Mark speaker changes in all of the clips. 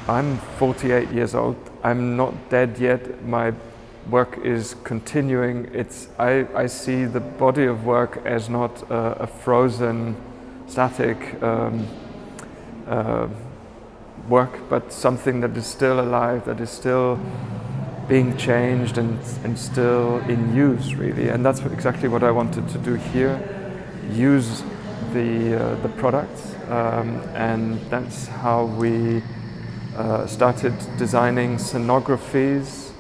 Speaker 1: I'm 48 years old. I'm not dead yet. My work is continuing. I see the body of work as not a frozen, static work, but something that is still alive, that is still being changed and still in use, really. And that's exactly what I wanted to do here. Use the products, and that's how we started designing scenographies,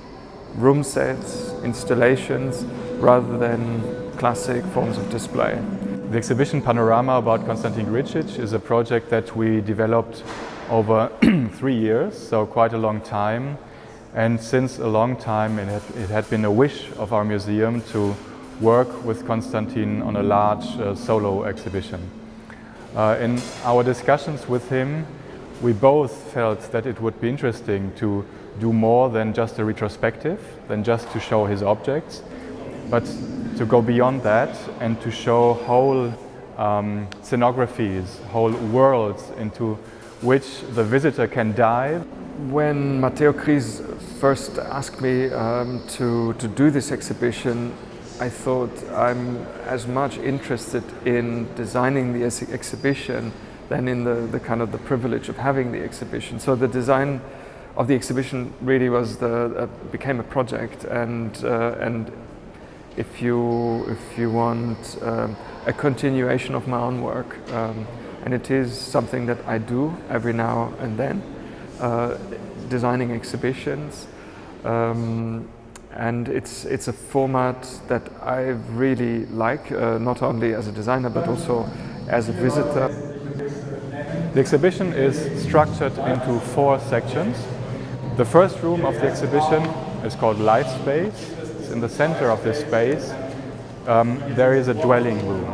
Speaker 1: room sets, installations, rather than classic forms of display.
Speaker 2: The exhibition Panorama about Konstantin Grcic is a project that we developed over 3 years, so quite a long time. And since a long time it had been a wish of our museum to work with Konstantin on a large solo exhibition. In our discussions with him, we both felt that it would be interesting to do more than just a retrospective, than just to show his objects, but to go beyond that and to show whole scenographies, whole worlds into which the visitor can dive.
Speaker 1: When Mateo Kries first asked me to do this exhibition, I thought I'm as much interested in designing the exhibition than in the kind of the privilege of having the exhibition. So the design of the exhibition really was became a project, and if you want a continuation of my own work, and it is something that I do every now and then, designing exhibitions. And it's a format that I really like, not only as a designer but also as a visitor.
Speaker 2: The exhibition is structured into 4 sections. The first room of the exhibition is called Life Space. In the center of this space there is a dwelling room.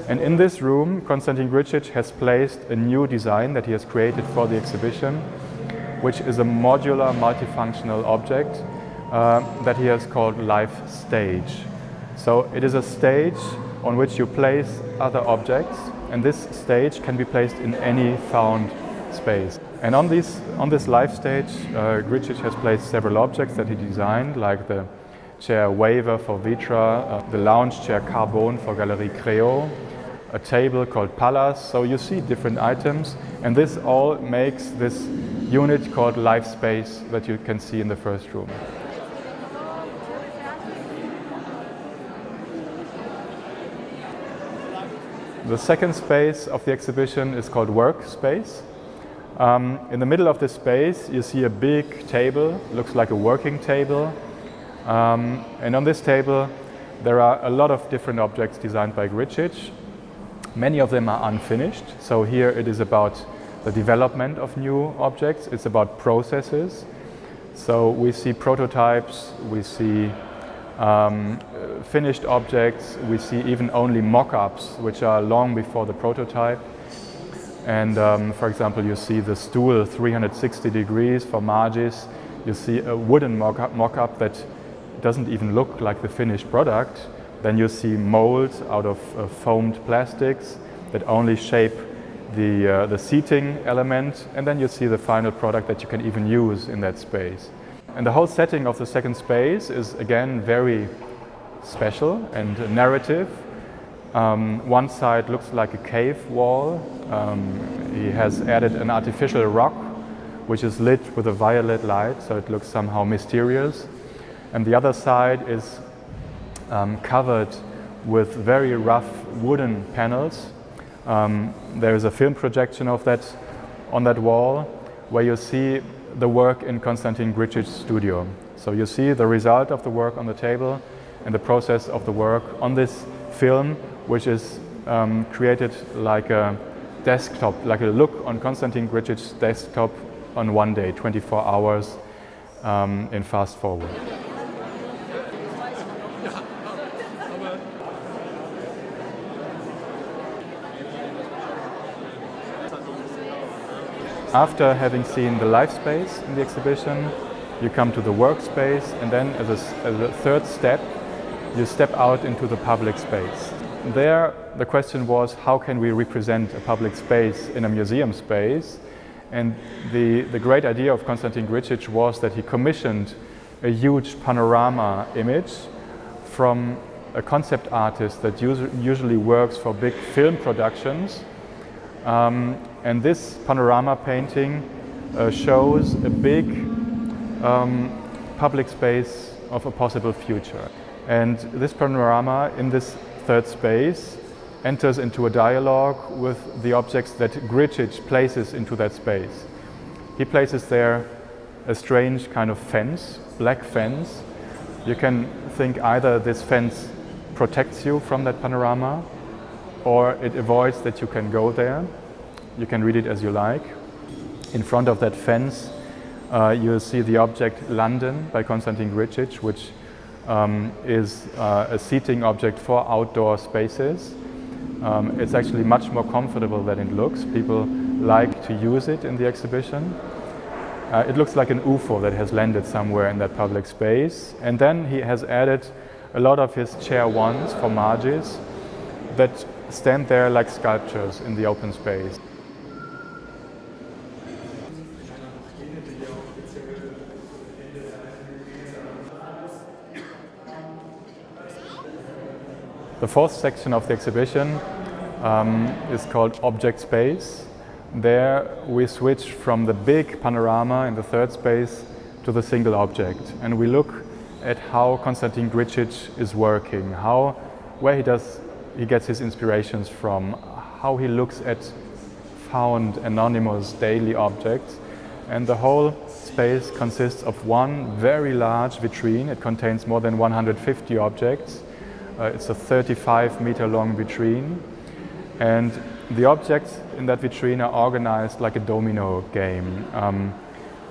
Speaker 2: And in this room Konstantin Grcic has placed a new design that he has created for the exhibition, which is a modular multifunctional object that he has called Life Stage. So it is a stage on which you place other objects, and this stage can be placed in any found space. And on this life stage, Grcic has placed several objects that he designed, like the chair Waver for Vitra, the lounge chair Carbone for Galerie Creo, a table called Palace. So you see different items, and this all makes this unit called Life Space that you can see in the first room. The second space of the exhibition is called Workspace. In the middle of this space you see a big table, looks like a working table, and on this table there are a lot of different objects designed by Grcic. Many of them are unfinished, so here it is about the development of new objects, it's about processes. So we see prototypes, we see finished objects, we see even only mock-ups which are long before the prototype. And for example, you see the stool 360 degrees for Magis. You see a wooden mock-up that doesn't even look like the finished product. Then you see molds out of foamed plastics that only shape the seating element, and then you see the final product that you can even use in that space. And the whole setting of the second space is again very special and narrative. One side looks like a cave wall. He has added an artificial rock which is lit with a violet light, so it looks somehow mysterious. And the other side is covered with very rough wooden panels. There is a film projection of that on that wall where you see the work in Konstantin Grcic's studio. So you see the result of the work on the table and the process of the work on this film, which is created like a desktop, like a look on Konstantin Grcic's desktop on one day, 24 hours in fast forward. After having seen the life space in the exhibition, you come to the workspace, and then as a third step, you step out into the public space. There, the question was, how can we represent a public space in a museum space? And the great idea of Konstantin Grcic was that he commissioned a huge panorama image from a concept artist that usually works for big film productions. And this panorama painting shows a big public space of a possible future. And this panorama in this third space enters into a dialogue with the objects that Grcic places into that space. He places there a strange kind of fence, black fence. You can think either this fence protects you from that panorama, or it avoids that you can go there. You can read it as you like. In front of that fence, you'll see the object London by Konstantin Grcic, which is a seating object for outdoor spaces. It's actually much more comfortable than it looks. People like to use it in the exhibition. It looks like an UFO that has landed somewhere in that public space. And then he has added a lot of his chair wands for margins that stand there like sculptures in the open space. The fourth section of the exhibition is called Object Space. There we switch from the big panorama in the third space to the single object, and we look at how Konstantin Grcic is working, where he gets his inspirations from, how he looks at found anonymous daily objects. And the whole space consists of one very large vitrine. It contains more than 150 objects. It's a 35-meter long vitrine, and the objects in that vitrine are organized like a domino game.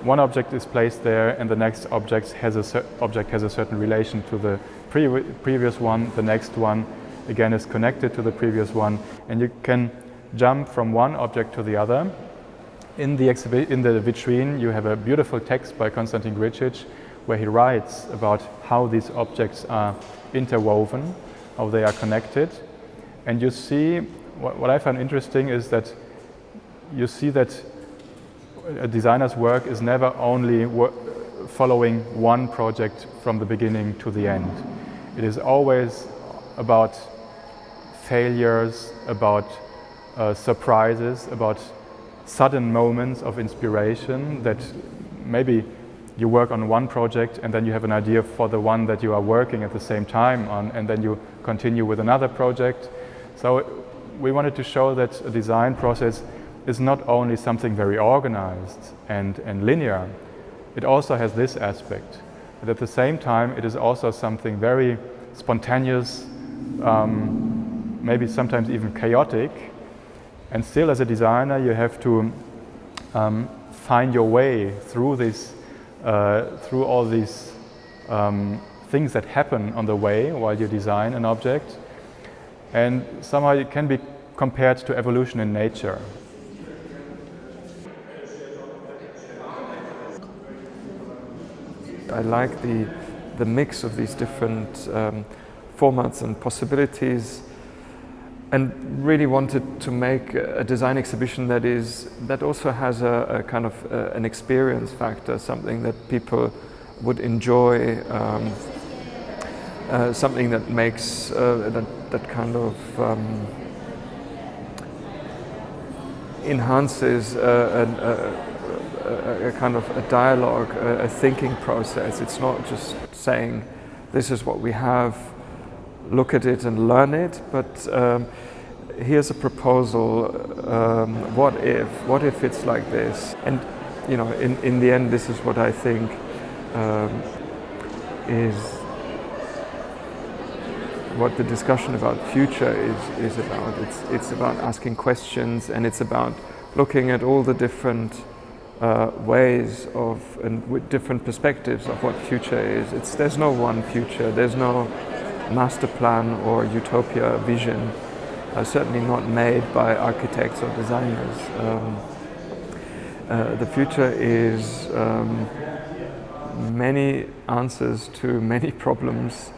Speaker 2: One object is placed there, and the next object has a certain relation to the previous one. The next one again is connected to the previous one, and you can jump from one object to the other. In the vitrine, you have a beautiful text by Konstantin Grcic, where he writes about how these objects are interwoven, how they are connected. And you see, what I find interesting is that you see that a designer's work is never only following one project from the beginning to the end. It is always about failures, about surprises, about sudden moments of inspiration that maybe you work on one project and then you have an idea for the one that you are working at the same time on, and then you continue with another project. So we wanted to show that a design process is not only something very organized and linear, it also has this aspect. But at the same time, it is also something very spontaneous, maybe sometimes even chaotic. And still, as a designer, you have to find your way through this. Through all these things that happen on the way while you design an object, and somehow it can be compared to evolution in nature.
Speaker 1: I like the mix of these different formats and possibilities, and really wanted to make a design exhibition that also has a kind of an experience factor, something that people would enjoy, something that makes that kind of enhances a kind of a dialogue, a thinking process. It's not just saying this is what we have, look at it and learn it, but here's a proposal, what if it's like this? And you know, in the end, this is what I think is what the discussion about future is about. It's about asking questions, and it's about looking at all the different ways of and with different perspectives of what future is. There's no one future. There's no master plan or utopia vision, certainly not made by architects or designers. The future is many answers to many problems,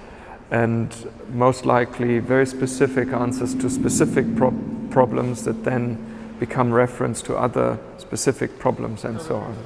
Speaker 1: and most likely very specific answers to specific problems that then become reference to other specific problems and so on.